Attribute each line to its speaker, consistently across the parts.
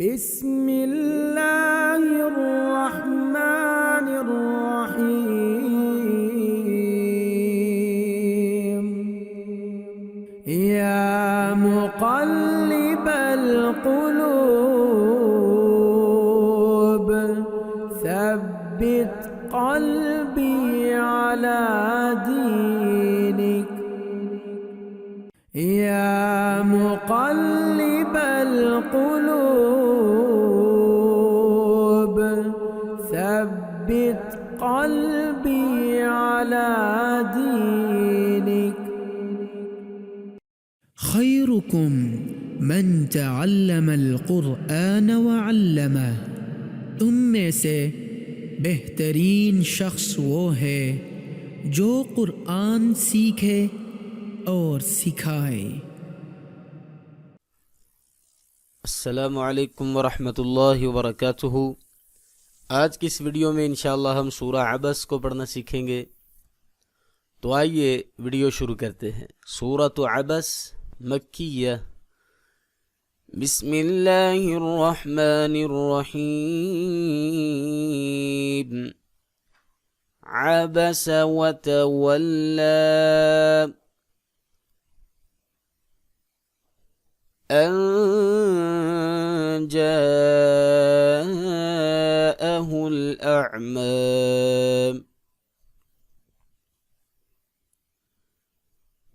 Speaker 1: بسم الله الرحمن الرحيم. يا مقلب القلوب ثبت قلبي على دينك. يا مقلب القلوب ثبت قلبي على دينك.
Speaker 2: خيركم من تعلم القرآن وعلمه. तुम में से बेहतरीन शख्स वो है जो कुरान सीखे और सिखाए।
Speaker 3: अस्सलामु अलैकुम वरहमतुल्लाहि वबरकातुहू। आज की इस वीडियो में इंशाअल्लाह हम सूरा अबस को पढ़ना सीखेंगे। तो आइए वीडियो शुरू करते हैं। सूरत अबस मक्किया। बिस्मिल्लाहिर रहमानिर रहीम। अबस व तवल्ला أن جاءه الأعمى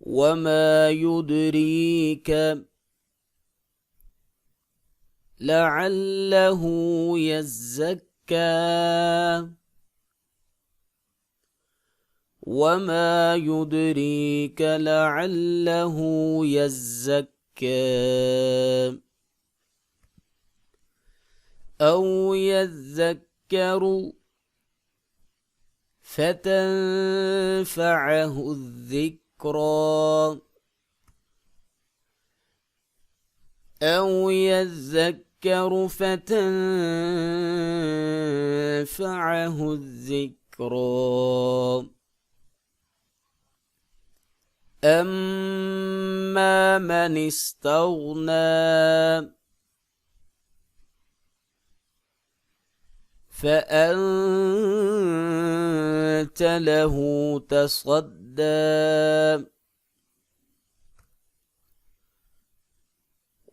Speaker 3: وما يدريك لعله يزكى وما يدريك لعله يزكى أو يذكر فتنفعه الذكرى أو يذكر فتنفعه الذكرى أما من استغنى فأنت له تصدى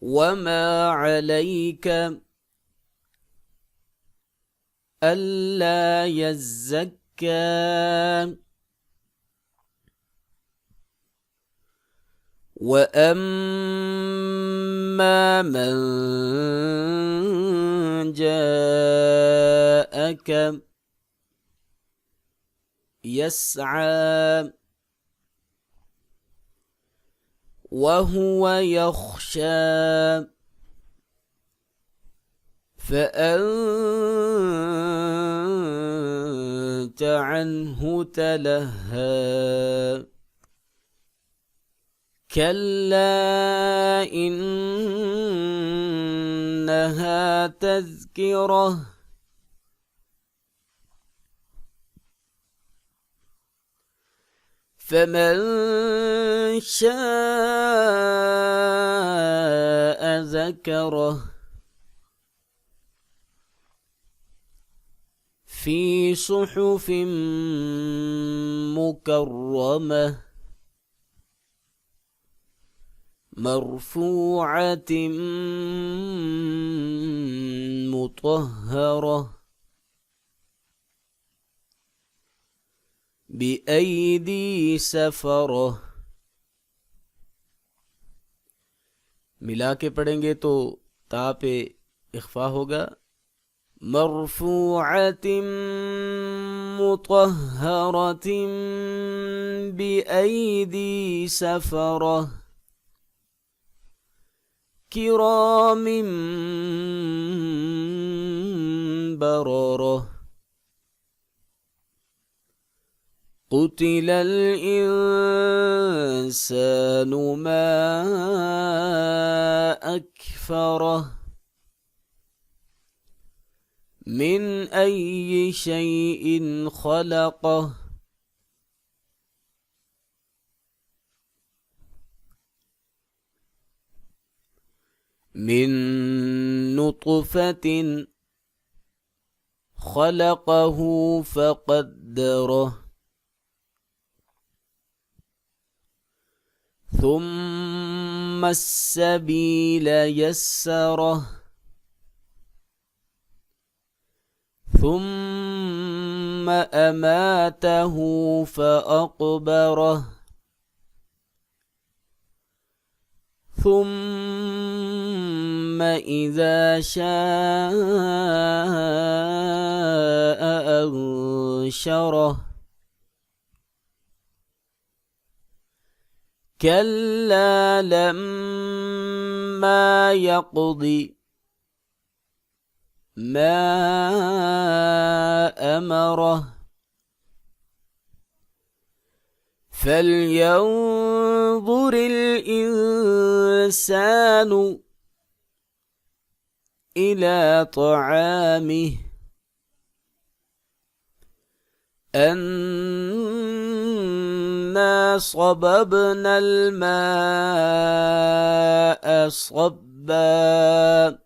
Speaker 3: وما عليك ألا يزكى وأما من جاءك يسعى وهو يخشى فأنت عنه تلهى كلا إنها تذكرة فمن شاء ذكره في صحف مكرمة مرفوعة مطهرة بأيدي सफरह। मिला के पढ़ेंगे तो ता पे इख्फा होगा। मरफूअत मुतहरत बिअयदी सफरह किराम बररह। قتل الإنسان ما أكفره من أي شيء خلقه من نطفة خلقه فقدره ثم السبيل يسره ثم أماته فأقبره ثم إذا شاء أنشره كلا لما يقض ما أمره فلينظر الإنسان إلى طعامه أنا صببنا الماء صبا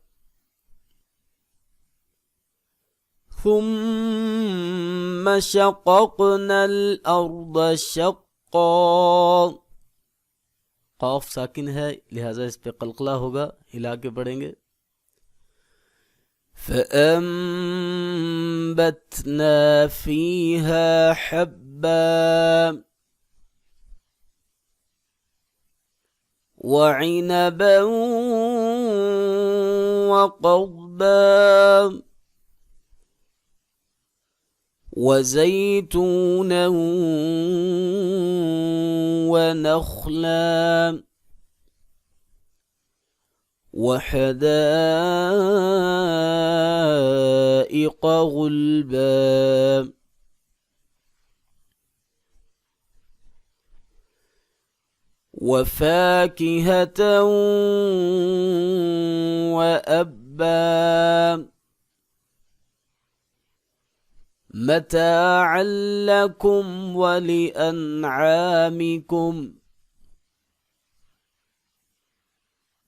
Speaker 3: ثم شققنا الأرض شقا قاف साकिन है लिहाजा इस पे कलकला होगा, हिला के पढ़ेंगे। فأنبتنا فيها حبا وعنبا وقضبا وزيتونا ونخلا وحدائق غلبا وفاكهة وأبا متاعا لكم ولأنعامكم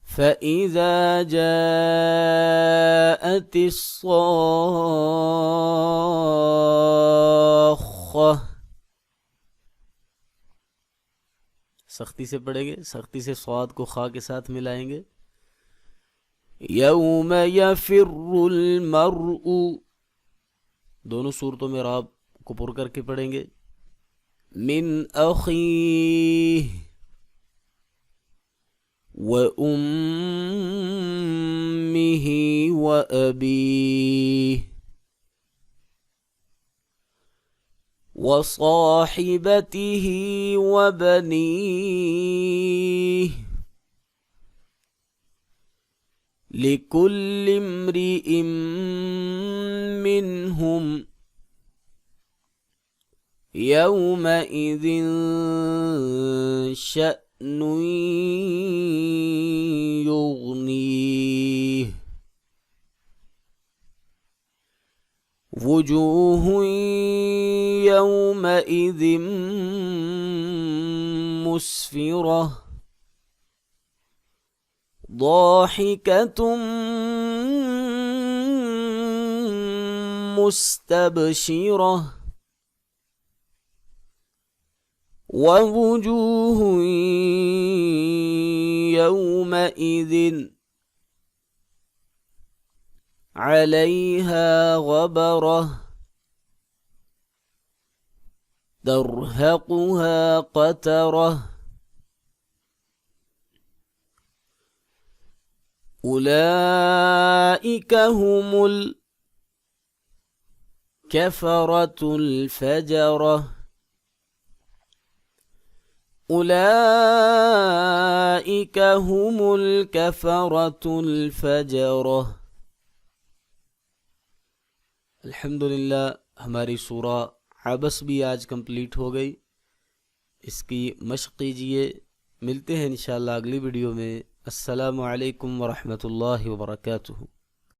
Speaker 3: فإذا جاءت الصاخة सख्ती से पढ़ेंगे, सख्ती से स्वाद को खा के साथ मिलाएंगे। यौम यफिर्रुल मर्उ, दोनों सूरतों में राब को पुर करके पढ़ेंगे। मिन अखीह व उम्मिही व अबीह व साहिबतिही व बनीह लिकुल्लि इम्रिइम मिनहुम यौमइज़िन शअनुन युग़नीह वुजूहुन यौमइज़िन मुस्फ़िरह ضاحكة مستبشرة ووجوه يومئذ عليها غبرة ترهقها قترة أولئك هم الكفرة الفجرة أولئك هم الكفرة الفجرة। अल्हम्दुलिल्लाह, हमारी सूरा अबस भी आज कंप्लीट हो गई। इसकी मश्क कीजिए। मिलते हैं इंशाअल्लाह अगली वीडियो में। अस्सलामु अलैकुम वरहमतुल्लाहि वबरकातुहू।